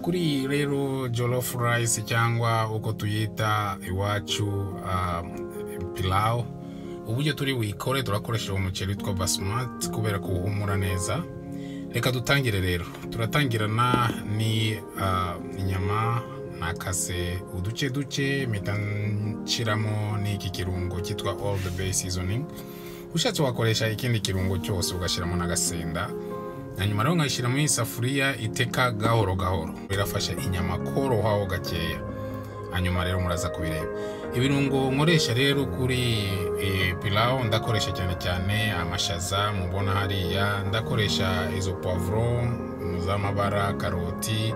kuri rero jollof rice cyangwa uko tuyita iwacu pilau, uburyo turi wikore turakoresha umuceri witwa basmati kubera ko uhumura neza. Reka dutangire rero. Turatangirana ni inyama nakase uduce duce mitanshiramo n'iki kirungo cyitwa all the bay seasoning. Ushatse wakoresha ikindi kirungo cyose ugashiramo n'agasenda. Hanyuma rero ngashyira mu isafuriya iteka gahoro gahoro. Birafasha inyama korohaho gakeya. Hanyuma rero muraza kubireba. Ibirungo nkoresha rero kuri pilau ndakoresha cyane cyane amashaza mubona hariya, ndakoresha izo poivron z'amabara, karoti,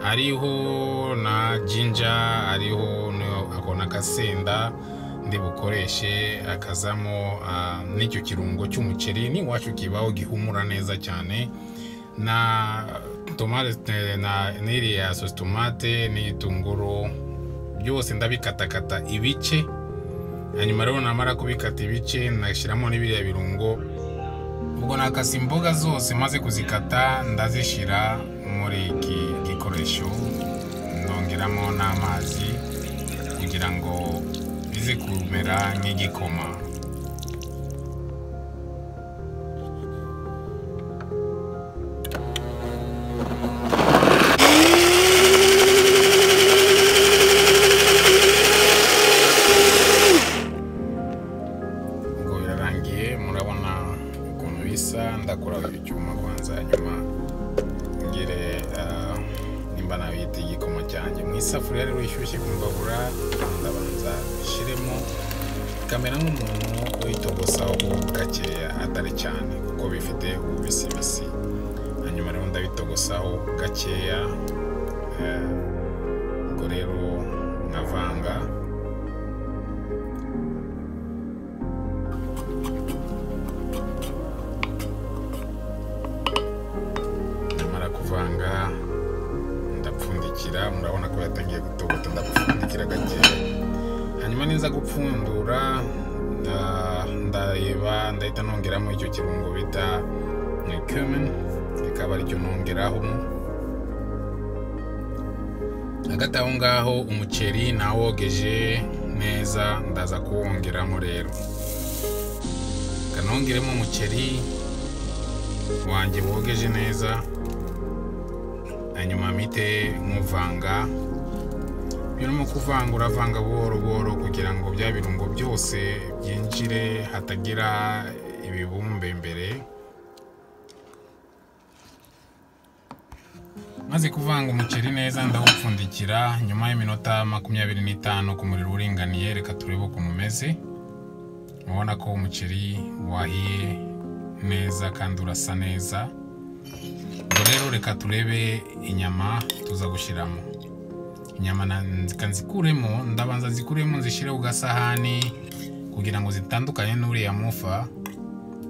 ariho na ginger, ariho akona kasenda ndi bukoreshe, akazamo n'icyo kirungo cy'umuceri ni wacu kibaho gihumura neza cyane, na tomate na n'iriya sauce tomate n'itunguru byose ndabikatakata ibice. Hanyuma rero namara kubikata ibice nashyiramo n'ibiriya birungo. Ubwo nakase imboga zose maze kuzikata ndazishira muri iki gikoresho, ndongeramo n'amazi kugira ngo bize kumera nk'igikoma. Ndakora icyuma kwanza, hanyuma ngire nimba nabita igikoma cyanjye mu isafuriya rero ishyushye kumbabura, ndabanza shiremo kamera nk'umuntu uyitogosaho gakeya atari cyane kuko bifite ubisibisi. Hanyuma rero ndabitogosaho gakeya, ubwo rero nkavanga. Kuvanga ndapfundikira, murabona ko yatangiye gutogota, ndapfundikira gake. Hanyuma niza gupfundura ndareba, ndahita nongeramo icyo kirungo bita cumin, ikaba ari cyo nongeraho. Hagati aho ngaho umuceri nawogeje neza ndaza kuwongeramo rero, kanongeremo umuceri wanjye wogeje neza. Hanyuma mite nkuvanga, birimo kuvanga uravanga buhoro buhoro kugira ngo bya birungo byose byinjire hatagira ibibumbe imbere. Maze kuvanga umuceri neza ndawupfundikira. Nyuma y'iminota 25 ku muriro uringaniye, reka turebe ukuntu umeze. Mubona ko umuceri wahiye neza kandi urasa neza. Rero reka turebe inyama tuza gushiramo. Inyama nzikuremo, ndabanza zikuremo nzishire ku gasahani kugira ngo zitandukanye n'uriya mufa.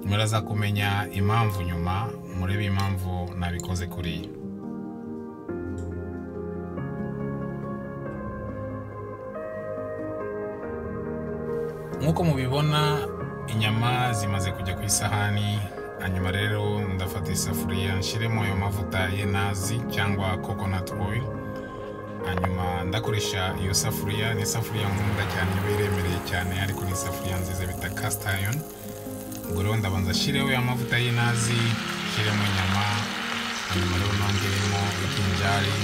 Muraza kumenya impamvu nyuma, murebe impamvu nabikoze kuri. Nkuko mubibona inyama zimaze kujya ku isahani. Hanyuma rero ndafata isafuriya nshiremo ayo mavuta y'inazi cyangwa coconut oil. Hanyuma ndakoresha iyo safuriya, ni safuriya nkunda cyane biremereye cyane, ariko ni safuriya nziza bita cast iron. Ubwo rero ndabanza shireho ya mavuta y'inazi, shiremo inyama. Hanyuma rero nongeremo ikinjari,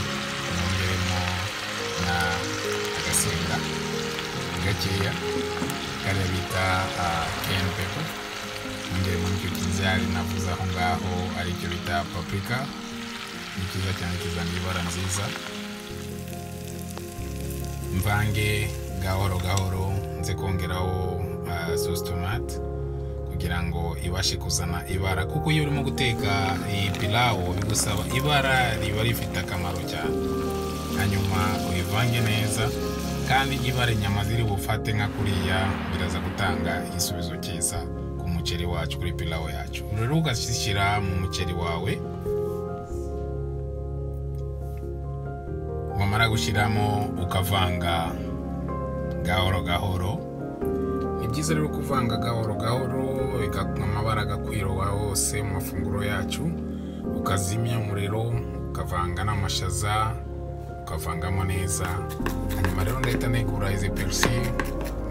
nongeremo na agasenda gakeya kariya bita cayenne pepper. Ngere mu cyo kinjari navuze aho ngaho ari cyo bita paprika, ni cyiza cyane kizana ibara nziza. Mvange gahoro gahoro, nze kongeraho sauce tomate kugira ngo ibashe kuzana ibara, kuko iyo urimo guteka iyi pilau bigusaba ibara riba rifite akamaro cyane. Hanyuma uyivange neza, kandi ibara inyama ziri bufate nka kuriya biraza gutanga igisubizo cyiza ku muceri wacu kuri pilau yacu. Rero ugashyira mu muceri wawe, wamara gushyiramo ukavanga gahoro gahoro. Ni byiza rero kuvanga gahoro gahoro, bigatuma amabara agakwira hose mu mafunguro yacu. Ukazimya umuriro ukavanga n'amashaza ukavangamo neza. Hanyuma rero ndahita negura izi persil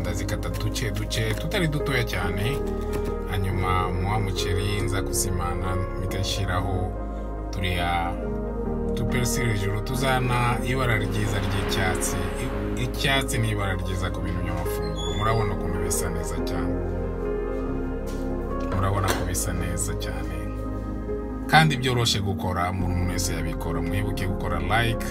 ndazikata duce tutari dutoya cyane. Hanyuma mu muceri nza kusimana mikashiraho turiya tupersil hejuru tuzana ibara ryiza ry'icyatsi. Icyatsi ni ibara ryiza ku bintu by'amafunguro. Murabona ukuntu bisa neza cyane, murabona ko bisa neza cyane kandi byoroshye gukora. Umuntu wese yabikora. Mwibuke gukora like,